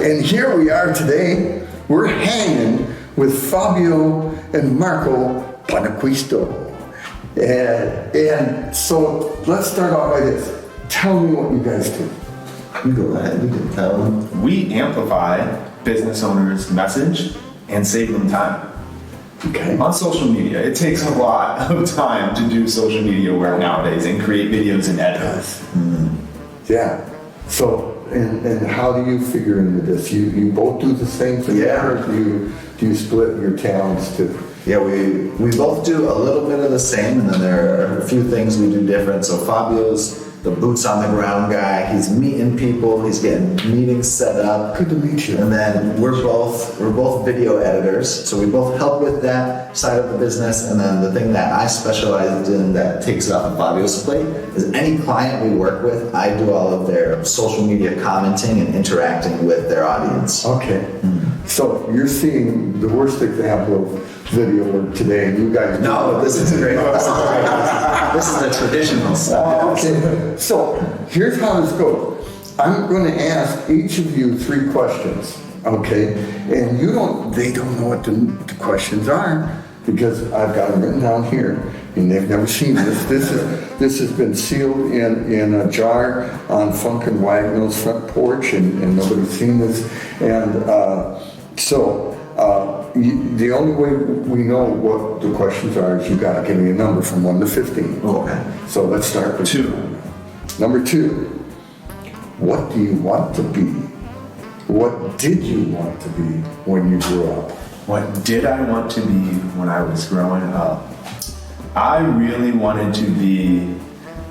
And here we are today. We're hanging with Fabio and Marco Bonacquisto. And so let's start off by this. Tell me what you guys do. You go ahead, you can tell them. We amplify business owners' message and save them time. Okay. On social media, it takes a lot of time to do social media work nowadays and create videos and edit. Yeah. So, and how do you figure into this? You both do the same thing? Yeah. Or do you split your talents too? Yeah, we both do a little bit of the same, and then there are a few things we do different. So Fabio's the boots on the ground guy. He's meeting people. He's getting meetings set up. Good to meet you. And then we're both video editors, so we both help with that side of the business. And then the thing that I specialize in that takes it off of Fabio's plate is any client we work with, I do all of their social media commenting and interacting with their audience. Okay. So you're seeing the worst example of video work today, and you guys. No, this is great. This is the traditional stuff. Okay. So here's how this goes. I'm going to ask each of you 3 questions. Okay, and they don't know what the questions are because I've got them written down here, and they've never seen this. This has been sealed in a jar on Funk and Wagnall's front porch, and nobody's seen this. And the only way we know what the questions are is you got to give me a number from 1 to 15. Okay. So let's start with 2. Number 2. What do you want to be? What did you want to be when you grew up? What did I want to be when I was growing up? I really wanted to be,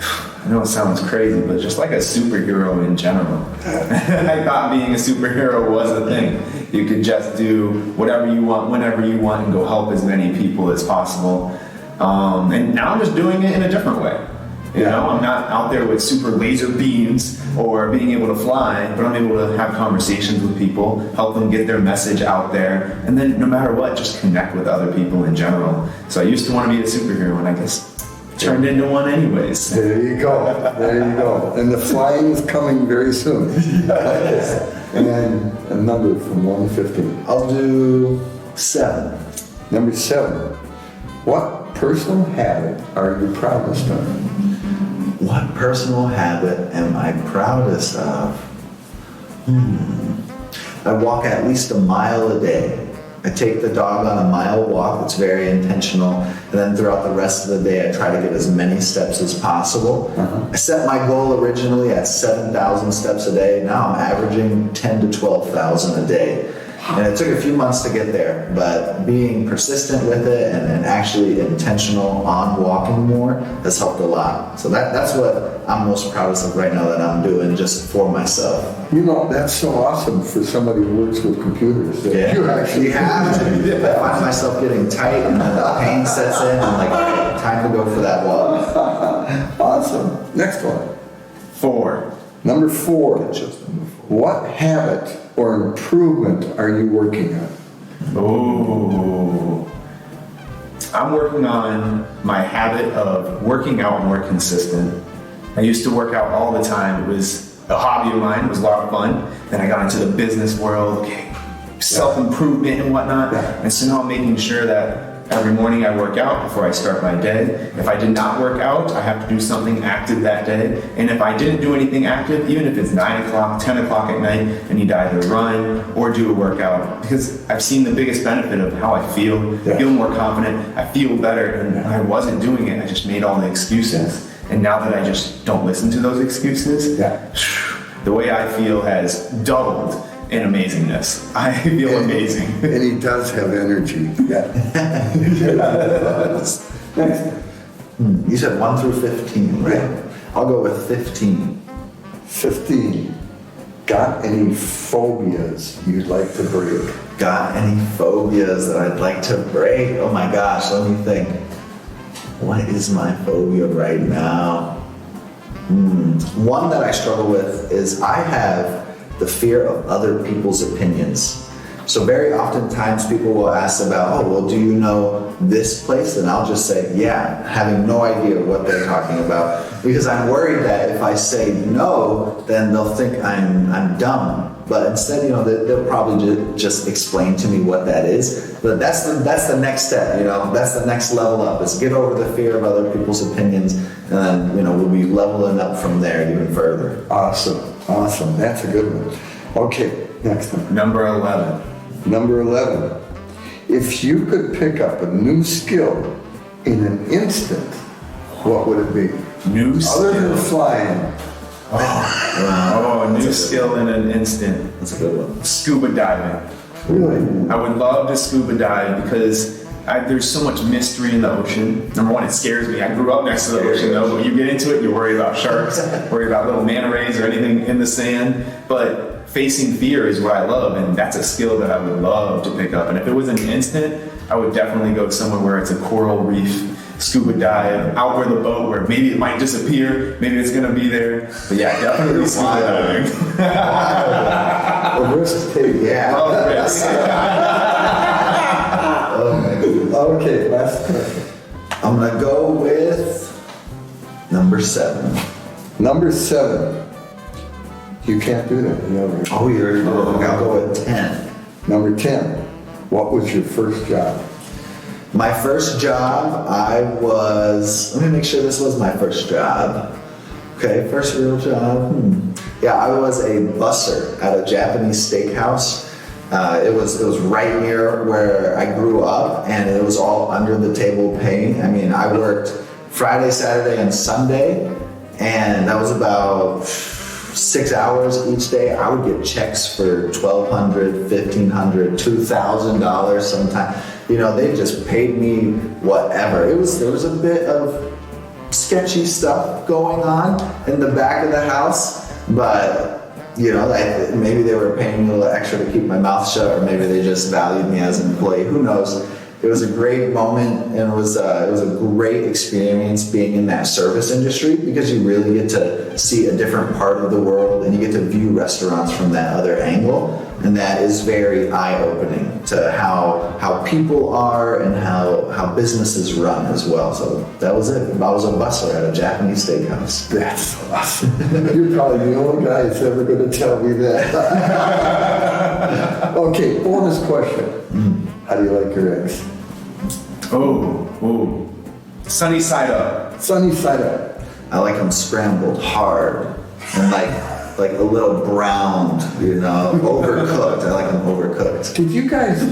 I know it sounds crazy, but just like a superhero in general. I thought being a superhero was a thing. You could just do whatever you want, whenever you want, and go help as many people as possible. And now I'm just doing it in a different way. You know, I'm not out there with super laser beams or being able to fly, but I'm able to have conversations with people, help them get their message out there, and then no matter what, just connect with other people in general. So I used to want to be a superhero, and I guess turned into one anyways. There you go. There you go. And the flying is coming very soon. And a number from 1 to 15. I'll do 7. Number 7. What personal habit are you proudest of? What personal habit am I proudest of? I walk at least a mile a day. I take the dog on a mile walk that's very intentional, and then throughout the rest of the day I try to get as many steps as possible. I set my goal originally at 7,000 steps a day. Now I'm averaging 10 to 12,000 a day. And it took a few months to get there, but being persistent with it and actually intentional on walking more has helped a lot. So that's what I'm most proudest of right now that I'm doing just for myself. You know, that's so awesome for somebody who works with computers. That you actually have to. I find myself getting tight and then the pain sets in. I'm like, all right, time to go for that walk. Awesome. Next one. 4. Number 4. What habit or improvement are you working on? Oh, I'm working on my habit of working out more consistent. I used to work out all the time. It was a hobby of mine. It was a lot of fun. Then I got into the business world, self-improvement and whatnot. And so now I'm making sure that every morning I work out before I start my day. If I did not work out, I have to do something active that day. And if I didn't do anything active, even if it's 9 o'clock, 10 o'clock at night, I need to either run or do a workout, because I've seen the biggest benefit of how I feel. I feel more confident, I feel better, and when I wasn't doing it, I just made all the excuses. And now that I just don't listen to those excuses, the way I feel has doubled in amazingness. I feel amazing. And he does have energy. You said 1 through 15, right? Yeah. I'll go with 15. 15. Got any phobias you'd like to break? Got any phobias that I'd like to break? Oh my gosh, let me think. What is my phobia right now? One that I struggle with is I have the fear of other people's opinions. So very oftentimes people will ask about, oh, well, do you know this place? And I'll just say, yeah, having no idea what they're talking about. Because I'm worried that if I say no, then they'll think I'm dumb. But instead, they'll probably just explain to me what that is. But that's the next step, that's the next level up, is get over the fear of other people's opinions. And then, we'll be leveling up from there even further. Awesome. That's a good one. Okay, next one. Number 11. Number 11. If you could pick up a new skill in an instant, what would it be? New skill. Other than flying. A new skill in an instant. That's a good one. Scuba diving. Really? I would love to scuba dive because there's so much mystery in the ocean. Number one, it scares me. I grew up next to the ocean though, but you get into it, you worry about sharks, worry about little manta rays or anything in the sand. But facing fear is what I love, and that's a skill that I would love to pick up. And if it was an instant, I would definitely go somewhere where it's a coral reef, scuba dive, out where the boat, where maybe it might disappear, maybe it's gonna be there. But yeah, definitely scuba diving. A risk taker. Yeah. Love risk. Okay, last question. I'm gonna go with number 7. Number 7. You can't do that. Oh, I'll go with 10. Number 10. What was your first job? My first job, let me make sure this was my first job. Okay, first real job. Yeah, I was a busser at a Japanese steakhouse. It was right near where I grew up, and it was all under the table pay. I mean, I worked Friday, Saturday, and Sunday, and that was about 6 hours each day. I would get checks for $1,200, $1,500, $2,000 sometimes. They just paid me whatever. There was a bit of sketchy stuff going on in the back of the house, but maybe they were paying me a little extra to keep my mouth shut, or maybe they just valued me as an employee. Who knows? It was a great moment, and it was a great experience being in that service industry, because you really get to see a different part of the world, and you get to view restaurants from that other angle, and that is very eye-opening to how people are and how businesses run as well. So that was it. I was a busser at a Japanese steakhouse. That's awesome. You're probably the only guy that's ever going to tell me that. Okay, bonus question. How do you like your eggs? Oh, sunny side up. Sunny side up. I like them scrambled hard and like a little browned, overcooked. I like them overcooked. Did you guys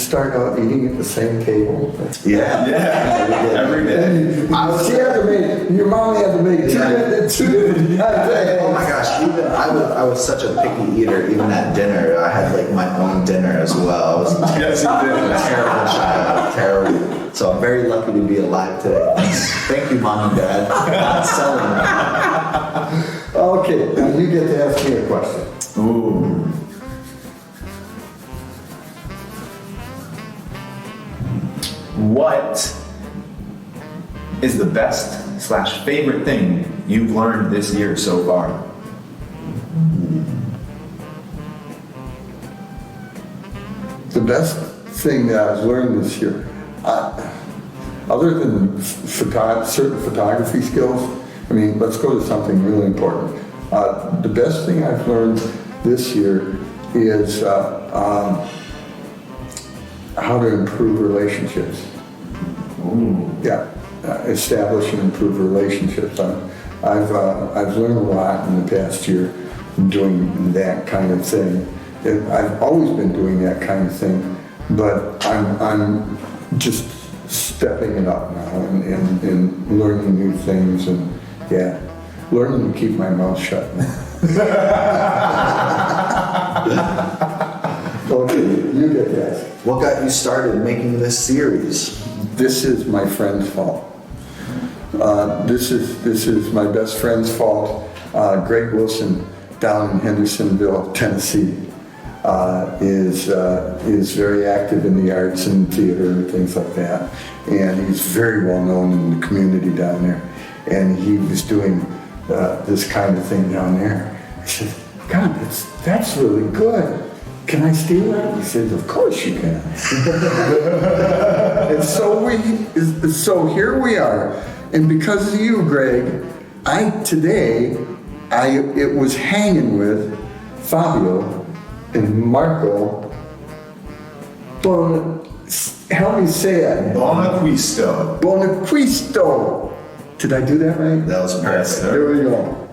start out eating at the same table? Yeah. Every day. Your mom had to make two. Oh my gosh! I was such a picky eater. Even at dinner, I had like my own dinner as well. I was Yes, you did. a terrible child. Terrible. So I'm very lucky to be alive today. Thank you, Mom and Dad. Not selling me. Okay, now you get to ask me a question. Ooh. What is the best/favorite thing you've learned this year so far? The best thing that I've learned this year, other than certain photography skills, let's go to something really important. The best thing I've learned this year is how to improve relationships. Yeah, establish and improve relationships. I've learned a lot in the past year doing that kind of thing. I've always been doing that kind of thing, but I'm just stepping it up now and learning new things, and learning to keep my mouth shut. Okay, you get that. What got you started making this series? This is my friend's fault. This is my best friend's fault. Greg Wilson down in Hendersonville, Tennessee, is very active in the arts and theater and things like that. And he's very well known in the community down there. And he was doing this kind of thing down there. I said, God, that's really good. can I steal that? He says, of course you can. And so here we are. And because of you, Greg, it was hanging with Fabio and Marco. Help me say it. Bonacquisto. Bonacquisto. Did I do that right? That was perfect. Yes, sir. There we go.